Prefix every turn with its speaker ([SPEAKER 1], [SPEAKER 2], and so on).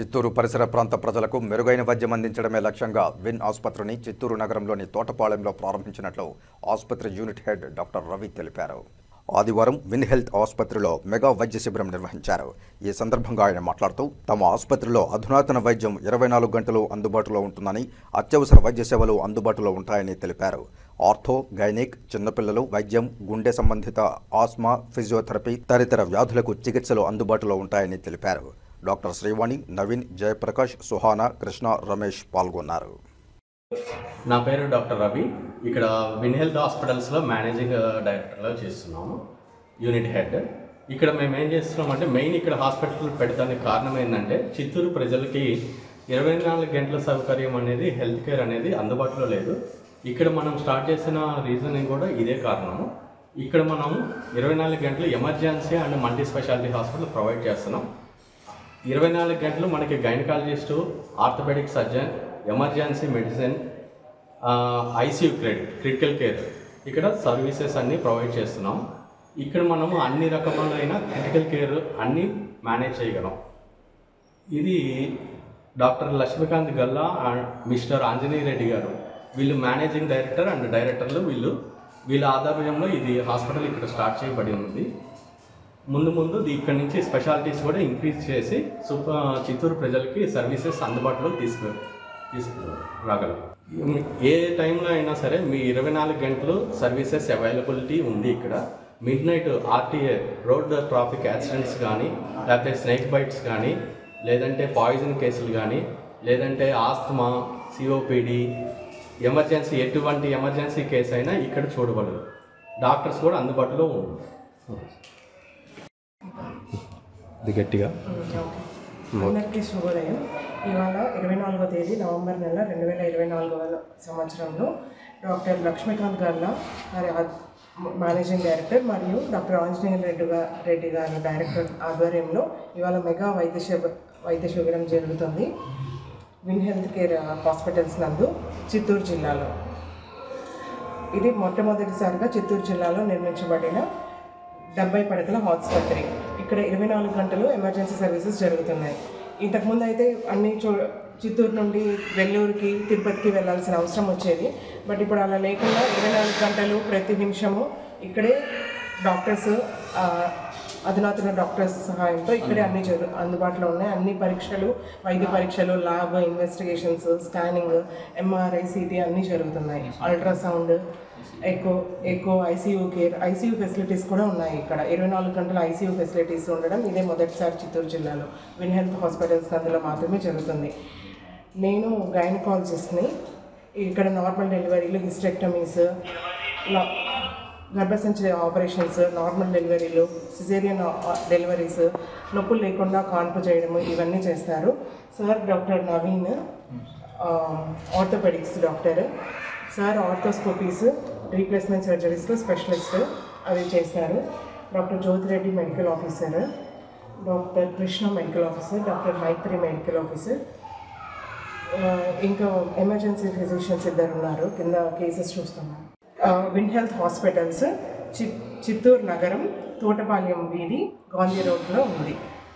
[SPEAKER 1] చిత్తూరు పరిసర ప్రాంత ప్రజలకు మెరుగైన వైద్యం అందించడమే లక్ష్యంగా విన్ ఆసుపత్రిని చిత్తూరు నగరంలోని తోటపాలెంలో ప్రారంభించినట్లు ఆసుపత్రి యూనిట్ హెడ్ డాక్టర్ రవి తెలిపారు. ఆదివారం విన్ హెల్త్ ఆసుపత్రిలో మెగా వైద్య శిబిరం నిర్వహించారు. ఈ సందర్భంగా ఆయన మాట్లాడుతూ తమ ఆసుపత్రిలో అధునాతన వైద్యం 24 గంటలు అందుబాటులో ఉంటుందని, అత్యవసర వైద్య సేవలు అందుబాటులో ఉంటాయని తెలిపారు. ఆర్థో, గైనిక్, చిన్నపిల్లలు వైద్యం, గుండె సంబంధిత ఆస్మా, ఫిజియోథెరపీ తదితర వ్యాధులకు చికిత్సలు అందుబాటులో ఉంటాయని తెలిపారు. డాక్టర్ శ్రీవాణి, నవీన్, జయప్రకాష్, సుహానా, కృష్ణ, రమేష్ పాల్గొన్నారు.
[SPEAKER 2] నా పేరు డాక్టర్ రవి. ఇక్కడ విన్ హెల్త్ హాస్పిటల్స్లో మేనేజింగ్ డైరెక్టర్గా చేస్తున్నాము, యూనిట్ హెడ్. ఇక్కడ మేము ఏం చేస్తున్నామంటే మెయిన్ ఇక్కడ హాస్పిటల్ పెడతానికి కారణం ఏంటంటే చిత్తూరు ప్రజలకి 24 గంటల సౌకర్యం అనేది, హెల్త్ కేర్ అనేది అందుబాటులో లేదు. ఇక్కడ మనం స్టార్ట్ చేసిన రీజనింగ్ కూడా ఇదే కారణము. ఇక్కడ మనం 24 గంటలు emergency and multi speciality hospital provide చేస్తున్నాం. 24 గంటలు మనకి gynaecologist, orthopaedic surgeon, emergency medicine, ICU critical care ఇక్కడ సర్వీసెస్ అన్నీ ప్రొవైడ్ చేస్తున్నాం. ఇక్కడ మనము అన్ని రకములైన క్రిటికల్ కేర్ అన్నీ మేనేజ్ చేయగలం. ఇది doctor Lakshmikanth Galla and mister Anjaneya Reddy గారు, వీళ్ళు మేనేజింగ్ డైరెక్టర్ అండ్ డైరెక్టర్లు. వీళ్ళ ఆధ్వర్యంలో ఇది హాస్పిటల్ ఇక్కడ స్టార్ట్ చేయబడి ఉంది. ముందు ఇక్కడ నుంచి స్పెషాలిటీస్ కూడా ఇంక్రీజ్ చేసి చిత్తూరు ప్రజలకి సర్వీసెస్ అందుబాటులో తీసుకురాగలం. ఏ టైంలో అయినా సరే మీ 24 గంటలు సర్వీసెస్ అవైలబిలిటీ ఉంది. ఇక్కడ mid night RTA, road traffic accidents కానీ, లేకపోతే స్నేక్ బైట్స్ కానీ, లేదంటే పాయిజన్ కేసులు కానీ, లేదంటే ఆస్తమా, సిఓపిడి, ఎమర్జెన్సీ, ఎటువంటి ఎమర్జెన్సీ కేసు అయినా ఇక్కడ చూడగలరు. డాక్టర్స్ కూడా అందుబాటులో ఉన్నారు. గట్టిగా
[SPEAKER 3] అందరికీ శుభోదయం. ఇవాళ 24వ తేదీ నవంబర్ నెల 2024 సంవత్సరంలో doctor Lakshmikanth Galla managing director మరియు డాక్టర్ ఆంజనేయ రెడ్డి గారి డైరెక్టర్ ఆధ్వర్యంలో ఇవాళ మెగా వైద్య శిబిరం జరుగుతుంది విన్ హెల్త్ కేర్ హాస్పిటల్స్ నందు చిత్తూరు జిల్లాలో. ఇది మొట్టమొదటిసారిగా చిత్తూరు జిల్లాలో నిర్మించబడిన 70 పడకల ఆసుపత్రి. ఇక్కడ 24 గంటలు ఎమర్జెన్సీ సర్వీసెస్ జరుగుతున్నాయి. ఇంతకుముందు అయితే అన్ని చిత్తూరు నుండి వెల్లూరుకి, తిరుపతికి వెళ్ళాల్సిన అవసరం వచ్చేది. బట్ ఇప్పుడు అలా లేకుండా 24 గంటలు ప్రతి నిమిషము ఇక్కడే డాక్టర్స్, అధునాతన డాక్టర్స్ సహాయంతో ఇక్కడే అన్ని అందుబాటులో ఉన్నాయి. అన్ని పరీక్షలు, వైద్య పరీక్షలు, lab investigations, scanning, MRI, CT అన్నీ జరుగుతున్నాయి. Ultrasound, echo, ICU care, ICU facilities కూడా ఉన్నాయి. ఇక్కడ 24 గంటల ఐసీయూ ఫెసిలిటీస్ ఉండడం ఇదే మొదటిసారి చిత్తూరు జిల్లాలో విన్ హెల్త్ హాస్పిటల్స్ అందులో మాత్రమే జరుగుతుంది. నేను గైనకాలజిస్ట్ని. ఇక్కడ నార్మల్ డెలివరీలు, హిస్టెక్టమీస్, గర్భసంచి ఆపరేషన్స్, నార్మల్ డెలివరీలు, సిజేరియన్ డెలివరీస్, నొప్పులు లేకుండా కాన్పు చేయడము ఇవన్నీ చేస్తారు. Sir doctor Naveen orthopedics doctor. Sir arthroscopies, replacement సర్జరీస్లో స్పెషలిస్ట్ అవి చేస్తారు. Doctor Jyothireddy medical officer, doctor Krishna medical officer, doctor Maithri medical officer, ఇంకా ఎమర్జెన్సీ ఫిజిషియన్స్ 2 ఉన్నారు. కింద కేసెస్ చూస్తున్నాను. విన్ హెల్త్ హాస్పిటల్స్ చిత్తూరు నగరం, తోటపాలెం వీధి, గాంధీ రోడ్లో ఉంది.